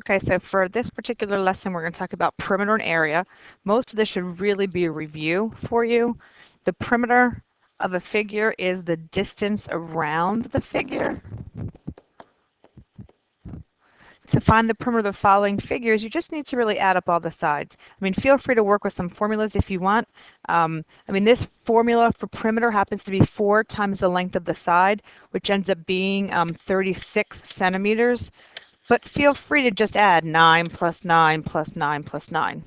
Okay, so for this particular lesson, we're going to talk about perimeter and area. Most of this should really be a review for you. The perimeter of a figure is the distance around the figure. To find the perimeter of the following figures, you just need to really add up all the sides. I mean, feel free to work with some formulas if you want. I mean, this formula for perimeter happens to be 4 times the length of the side, which ends up being 36 centimeters. But feel free to just add 9 plus 9 plus 9 plus 9.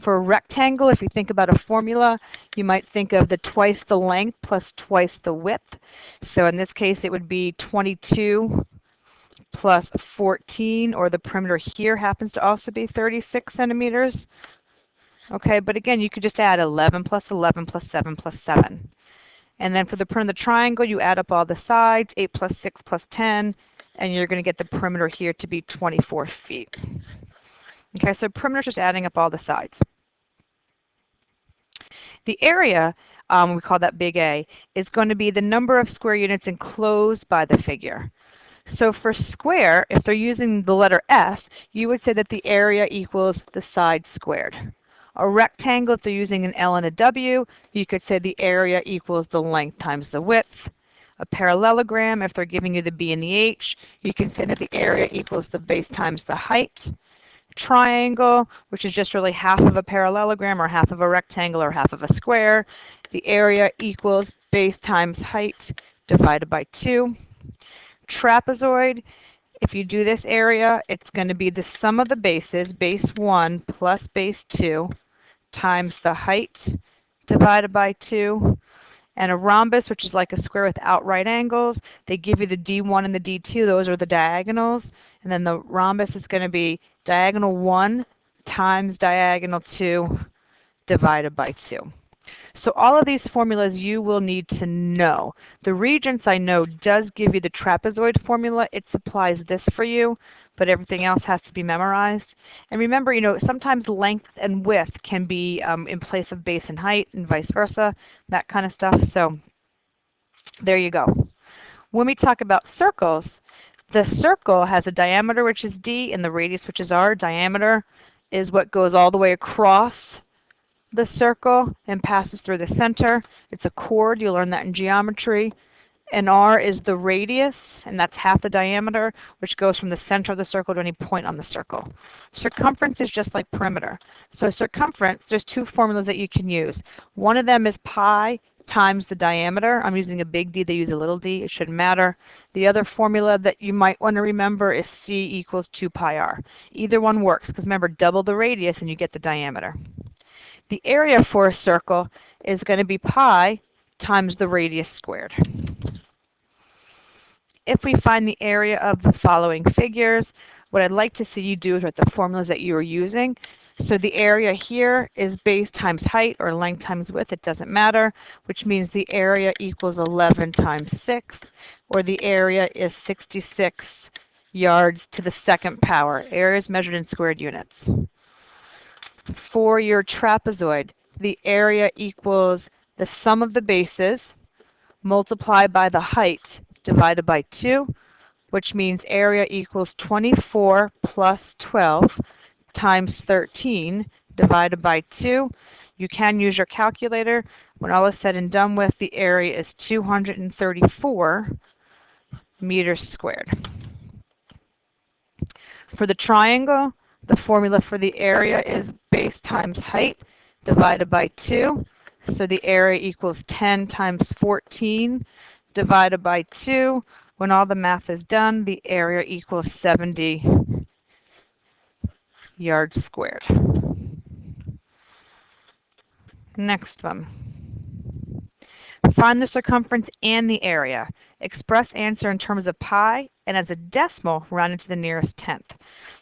For a rectangle, if you think about a formula, you might think of the twice the length plus twice the width. So in this case, it would be 22 plus 14, or the perimeter here happens to also be 36 centimeters. Okay, but again, you could just add 11 plus 11 plus 7 plus 7. And then for the perimeter of the triangle, you add up all the sides, 8 plus 6 plus 10, and you're going to get the perimeter here to be 24 feet. Okay, so perimeter is just adding up all the sides. The area, we call that big A, is going to be the number of square units enclosed by the figure. So for square, if they're using the letter S, you would say that the area equals the side squared. A rectangle, if they're using an L and a W, you could say the area equals the length times the width. A parallelogram, if they're giving you the B and the H, you can say that the area equals the base times the height. Triangle, which is just really half of a parallelogram or half of a rectangle or half of a square, the area equals base times height divided by 2. Trapezoid, if you do this area, it's going to be the sum of the bases, base 1 plus base 2, times the height divided by 2. And a rhombus, which is like a square without right angles, they give you the D1 and the D2. Those are the diagonals. And then the rhombus is going to be diagonal 1 times diagonal 2 divided by 2. So all of these formulas you will need to know. The Regents, I know, does give you the trapezoid formula. It supplies this for you, but everything else has to be memorized. And remember, sometimes length and width can be in place of base and height and vice versa, that kind of stuff. So there you go. When we talk about circles, the circle has a diameter, which is D, and the radius, which is R. Diameter is what goes all the way across the circle and passes through the center. It's a chord. You'll learn that in geometry. And R is the radius, and that's half the diameter, which goes from the center of the circle to any point on the circle. Circumference is just like perimeter. So circumference, there's 2 formulas that you can use. One of them is pi times the diameter. I'm using a big D, they use a little d. It shouldn't matter. The other formula that you might want to remember is C equals 2 pi r. Either one works, because remember, double the radius and you get the diameter. The area for a circle is going to be pi times the radius squared. If we find the area of the following figures, what I'd like to see you do is write the formulas that you are using. So the area here is base times height, or length times width, it doesn't matter, which means the area equals 11 times 6, or the area is 66 yards to the second power. Area is measured in squared units. For your trapezoid, the area equals the sum of the bases multiplied by the height divided by 2, which means area equals 24 plus 12 times 13 divided by 2. You can use your calculator. When all is said and done with, the area is 234 meters squared. For the triangle, the formula for the area is base times height divided by 2. So the area equals 10 times 14 divided by 2. When all the math is done, the area equals 70 yards squared. Next one. Find the circumference and the area. Express answer in terms of pi, and as a decimal, round it to the nearest tenth.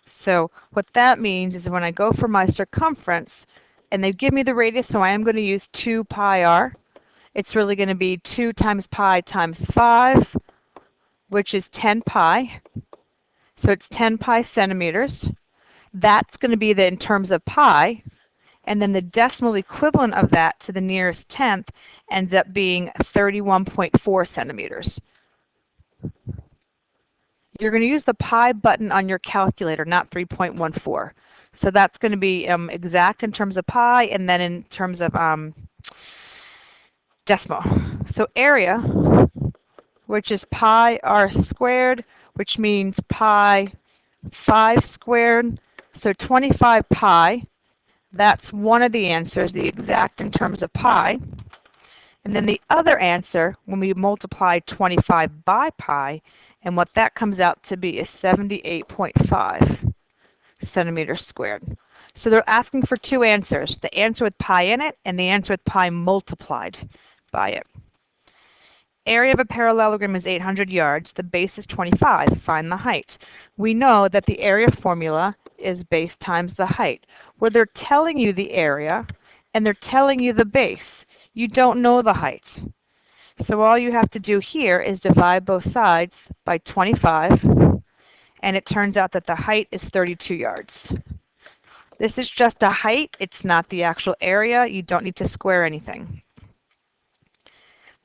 So what that means is when I go for my circumference, and they give me the radius, so I am going to use 2 pi r. It's really going to be 2 times pi times 5, which is 10 pi. So it's 10 pi centimeters. That's going to be in terms of pi. And then the decimal equivalent of that to the nearest tenth ends up being 31.4 centimeters. you're going to use the pi button on your calculator, not 3.14. So that's going to be exact in terms of pi and then in terms of decimal. So area, which is pi r squared, which means pi 5 squared. So 25 pi, that's one of the answers, the exact in terms of pi. And then the other answer, when we multiply 25 by pi, and what that comes out to be is 78.5 centimeters squared. So they're asking for two answers, the answer with pi in it and the answer with pi multiplied by it. Area of a parallelogram is 800 yards. The base is 25. Find the height. We know that the area formula is base times the height, where they're telling you the area and they're telling you the base. You don't know the height. So all you have to do here is divide both sides by 25, and it turns out that the height is 32 yards. This is just a height. It's not the actual area. You don't need to square anything.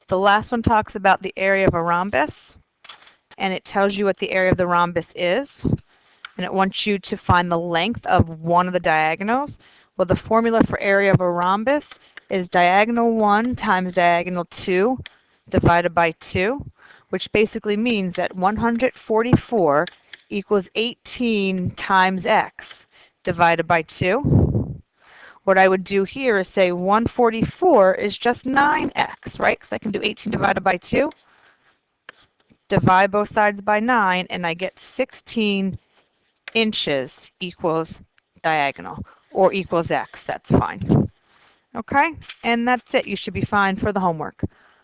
The last one talks about the area of a rhombus, and it tells you what the area of the rhombus is, and it wants you to find the length of one of the diagonals. Well, the formula for area of a rhombus is diagonal 1 times diagonal 2 divided by 2, which basically means that 144 equals 18 times x divided by 2. What I would do here is say 144 is just 9x, right? Because I can do 18 divided by 2, divide both sides by 9, and I get 16 inches equals diagonal, or equals x. That's fine. Okay, and that's it. You should be fine for the homework.